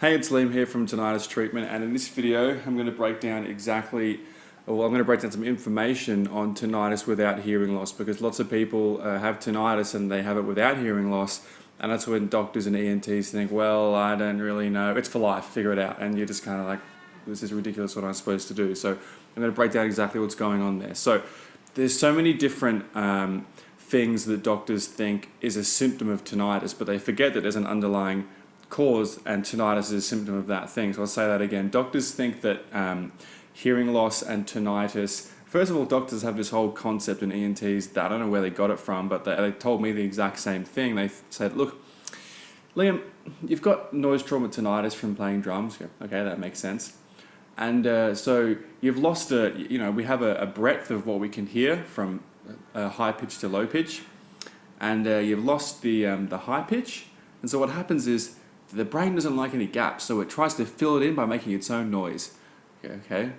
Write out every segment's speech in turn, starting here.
Hey, it's Liam here from Tinnitus Treatment, and in this video I'm going to break down some information on tinnitus without hearing loss, because lots of people have tinnitus and they have it without hearing loss, and that's when doctors and ENTs think, well, I don't really know, it's for life, figure it out, and you're just kind of like, this is ridiculous, what I'm supposed to do. So I'm going to break down exactly what's going on there. So there's so many different things that doctors think is a symptom of tinnitus, but they forget that there's an underlying cause, and tinnitus is a symptom of that thing. So I'll say that again. Doctors think that hearing loss and tinnitus, first of all, doctors have this whole concept in ENTs that I don't know where they got it from, but they told me the exact same thing. They said, look, Liam, you've got noise trauma tinnitus from playing drums. Okay, that makes sense. And so you've lost we have a breadth of what we can hear from high pitch to low pitch, and you've lost the high pitch. And so what happens is the brain doesn't like any gaps, so it tries to fill it in by making its own noise. Okay,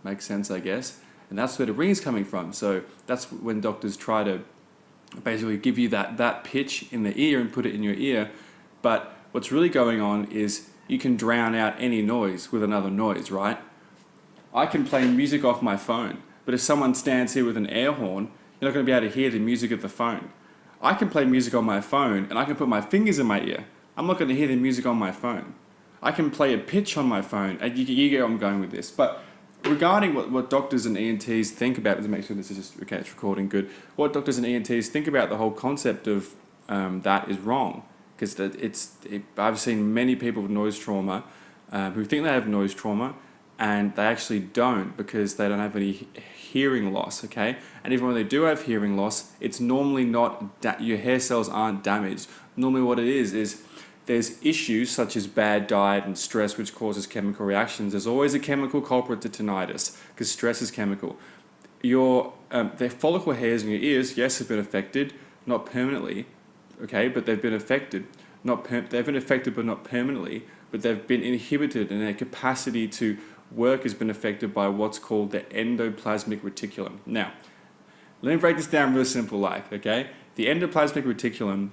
makes sense, I guess. And that's where the ring is coming from. So that's when doctors try to basically give you that pitch in the ear and put it in your ear. But what's really going on is you can drown out any noise with another noise, right? I can play music off my phone, but if someone stands here with an air horn, you're not going to be able to hear the music of the phone. I can play music on my phone and I can put my fingers in my ear. I'm not going to hear the music on my phone. I can play a pitch on my phone, and you get where I'm going with this. But regarding what doctors and ENTs think about, to make sure this is just, okay, it's recording good, what doctors and ENTs think about the whole concept of that is wrong. Because I've seen many people with noise trauma who think they have noise trauma, and they actually don't, because they don't have any hearing loss, okay? And even when they do have hearing loss, it's normally not, your hair cells aren't damaged. Normally what it is there's issues such as bad diet and stress, which causes chemical reactions. There's always a chemical culprit to tinnitus, because stress is chemical. The follicle hairs in your ears, yes, have been affected, not permanently, okay, but they've been affected. They've been affected, but not permanently, but they've been inhibited, and their capacity to work has been affected by what's called the endoplasmic reticulum. Now, let me break this down real simple like, okay? The endoplasmic reticulum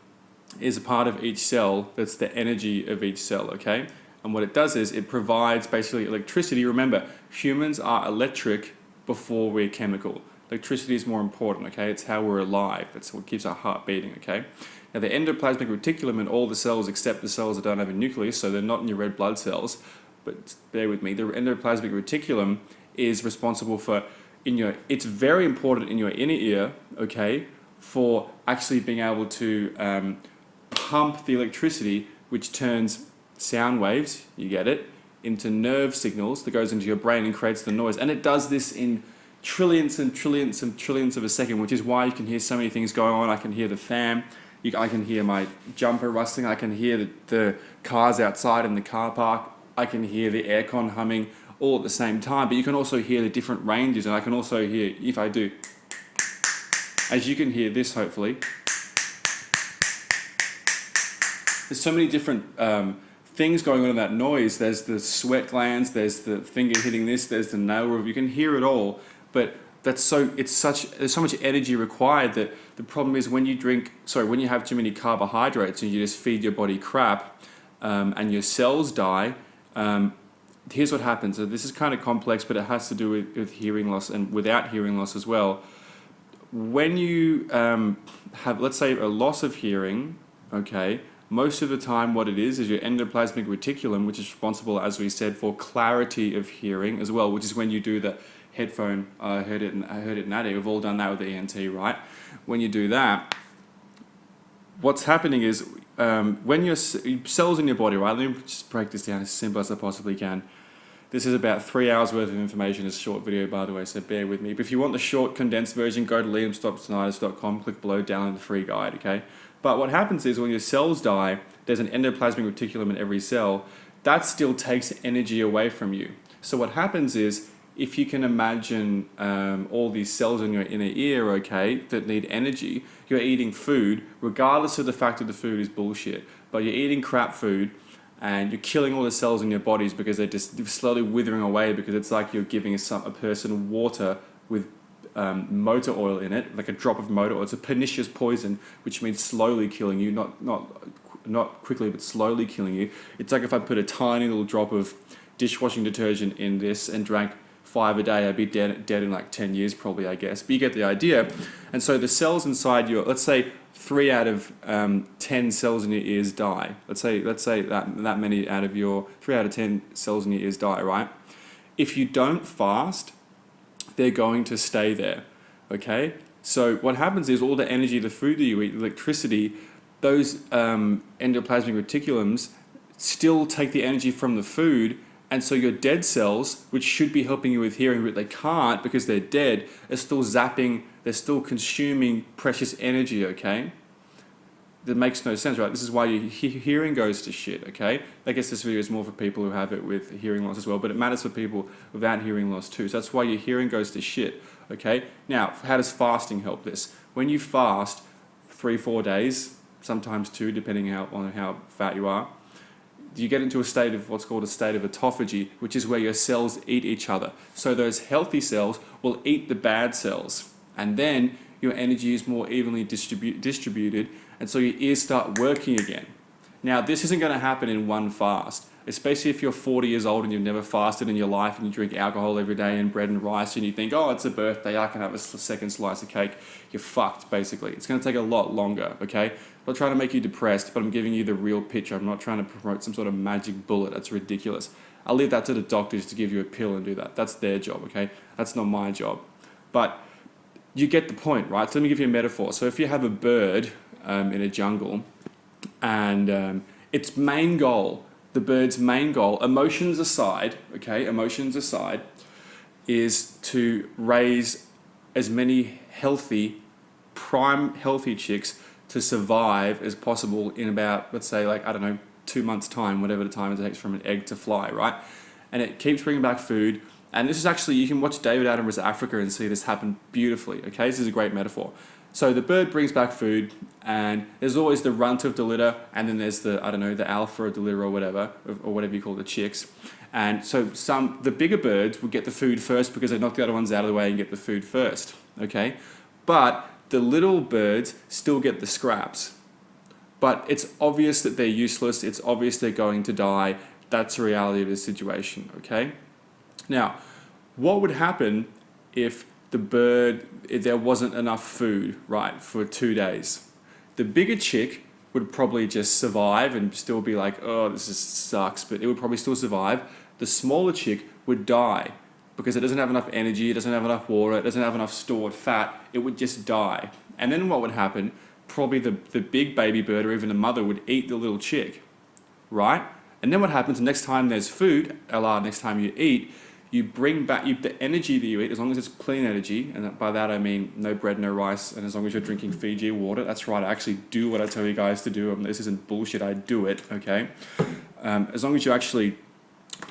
is a part of each cell that's the energy of each cell, okay? And what it does is it provides basically electricity. Remember, humans are electric before we're chemical. Electricity is more important, okay? It's how we're alive. It's what keeps our heart beating, okay? Now, the endoplasmic reticulum in all the cells except the cells that don't have a nucleus, so they're not in your red blood cells, but bear with me, the endoplasmic reticulum is responsible for, it's very important in your inner ear, okay, for actually being able to pump the electricity, which turns sound waves, you get it, into nerve signals that goes into your brain and creates the noise. And it does this in trillions and trillions and trillions of a second, which is why you can hear so many things going on. I can hear the fan, I can hear my jumper rustling, I can hear the cars outside in the car park, I can hear the aircon humming all at the same time, but you can also hear the different ranges, and I can also hear, if I do, as you can hear this hopefully, there's so many different things going on in that noise. There's the sweat glands, there's the finger hitting this, there's the nail roof, you can hear it all, but there's so much energy required that the problem is when you have too many carbohydrates and you just feed your body crap and your cells die, here's what happens. So this is kind of complex, but it has to do with hearing loss and without hearing loss as well. When you have, let's say, a loss of hearing, okay, most of the time what it is your endoplasmic reticulum, which is responsible, as we said, for clarity of hearing as well, which is when you do the headphone, I heard it in Natty, we've all done that with the ENT, right? When you do that, what's happening is when your cells in your body, right, let me just break this down as simple as I possibly can. This is about 3 hours worth of information. It's a short video, by the way, so bear with me. But if you want the short, condensed version, go to liamstoptinnitus.com, click below, download the free guide, okay? But what happens is when your cells die, there's an endoplasmic reticulum in every cell. That still takes energy away from you. So what happens is, if you can imagine all these cells in your inner ear, okay, that need energy, you're eating food, regardless of the fact that the food is bullshit, but you're eating crap food, and you're killing all the cells in your bodies because they're just slowly withering away, because it's like you're giving a person water with motor oil in it, like a drop of motor oil. It's a pernicious poison, which means slowly killing you, not not quickly but slowly killing you. It's like if I put a tiny little drop of dishwashing detergent in this and drank 5 a day, I'd be dead in like 10 years probably, I guess. But you get the idea. And so the cells inside your, let's say 3 out of 10 cells in your ears die. Let's say that many out of your 3 out of 10 cells in your ears die, right? If you don't fast, they're going to stay there, okay? So what happens is all the energy, the food that you eat, electricity, those endoplasmic reticulums still take the energy from the food, and so your dead cells, which should be helping you with hearing, but they can't because they're dead, are still zapping, they're still consuming precious energy, okay? That makes no sense, right? This is why your hearing goes to shit, okay? I guess this video is more for people who have it with hearing loss as well, but it matters for people without hearing loss too. So that's why your hearing goes to shit, okay? Now, how does fasting help this? When you fast 3-4 days, sometimes 2, depending on how fat you are, you get into a state of what's called a state of autophagy, which is where your cells eat each other. So those healthy cells will eat the bad cells, and then your energy is more evenly distributed, and so your ears start working again. Now, this isn't going to happen in one fast, especially if you're 40 years old and you've never fasted in your life and you drink alcohol every day and bread and rice and you think, oh, it's a birthday, I can have a second slice of cake. You're fucked, basically. It's going to take a lot longer, okay? I'm not trying to make you depressed, but I'm giving you the real picture. I'm not trying to promote some sort of magic bullet. That's ridiculous. I'll leave that to the doctors to give you a pill and do that. That's their job, okay? That's not my job. But you get the point, right? So let me give you a metaphor. So if you have a bird in a jungle and its main goal, the bird's main goal, emotions aside, okay, emotions aside, is to raise as many healthy, prime healthy chicks to survive as possible in about, let's say, like, I don't know, 2 months' time, whatever the time it takes from an egg to fly, right? And it keeps bringing back food. And this is actually, you can watch David Attenborough's Africa and see this happen beautifully, okay? This is a great metaphor. So the bird brings back food, and there's always the runt of the litter, and then there's the, I don't know, the alpha of the litter or whatever you call the chicks. And so the bigger birds would get the food first because they knock the other ones out of the way and get the food first, okay? But the little birds still get the scraps. But it's obvious that they're useless, it's obvious they're going to die. That's the reality of the situation, okay? Now, what would happen if there wasn't enough food, right, for 2 days? The bigger chick would probably just survive and still be like, oh, this just sucks, but it would probably still survive. The smaller chick would die because it doesn't have enough energy, it doesn't have enough water, it doesn't have enough stored fat. It would just die. And then what would happen? Probably the big baby bird or even the mother would eat the little chick, right? And then what happens next time there's food, next time you eat, you bring back the energy that you eat, as long as it's clean energy, and by that I mean no bread, no rice, and as long as you're drinking Fiji water. That's right, I actually do what I tell you guys to do. This isn't bullshit, I do it, okay? As long as you actually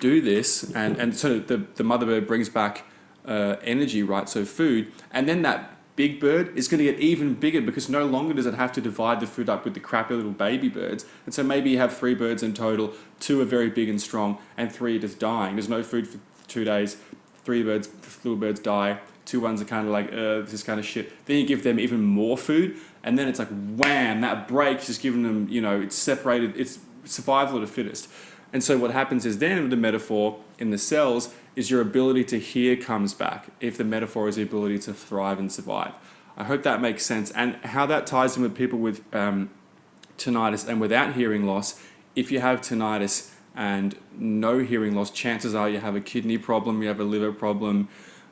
do this, and so the mother bird brings back energy, right, so food, and then that big bird is going to get even bigger because no longer does it have to divide the food up with the crappy little baby birds. And so maybe you have 3 birds in total, 2 are very big and strong, and 3 are just dying. There's no food for 2 days, 3 little birds die, 2 ones are kind of like, this is kind of shit. Then you give them even more food, and then it's like, wham, that break's just giving them, it's separated, it's survival of the fittest. And so what happens is then the metaphor in the cells is your ability to hear comes back, if the metaphor is the ability to thrive and survive. I hope that makes sense. And how that ties in with people with tinnitus and without hearing loss, if you have tinnitus and no hearing loss, chances are you have a kidney problem, you have a liver problem.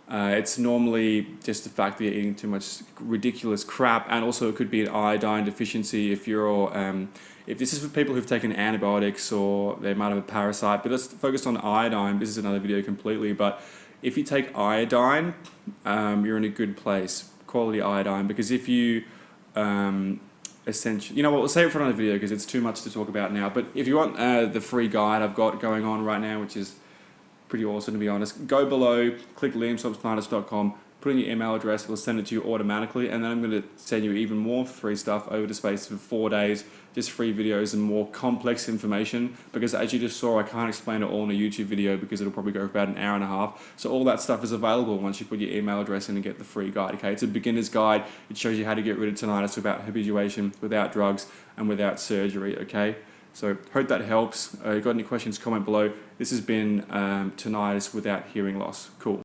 It's normally just the fact that you're eating too much ridiculous crap, and also it could be an iodine deficiency if this is for people who've taken antibiotics or they might have a parasite. But let's focus on iodine. This is another video completely, but if you take iodine, you're in a good place, quality iodine, because if you essentially, we'll save it for another video because it's too much to talk about now. But if you want the free guide I've got going on right now, which is pretty awesome to be honest, go below, click liamswapstinnitus.com, put in your email address, it'll send it to you automatically, and then I'm going to send you even more free stuff over the space of 4 days, just free videos and more complex information, because as you just saw, I can't explain it all in a YouTube video because it'll probably go for about an hour and a half. So all that stuff is available once you put your email address in and get the free guide. Okay, it's a beginner's guide. It shows you how to get rid of tinnitus without habituation, without drugs, and without surgery. Okay, so hope that helps. If you've got any questions, comment below. This has been tinnitus without hearing loss. Cool.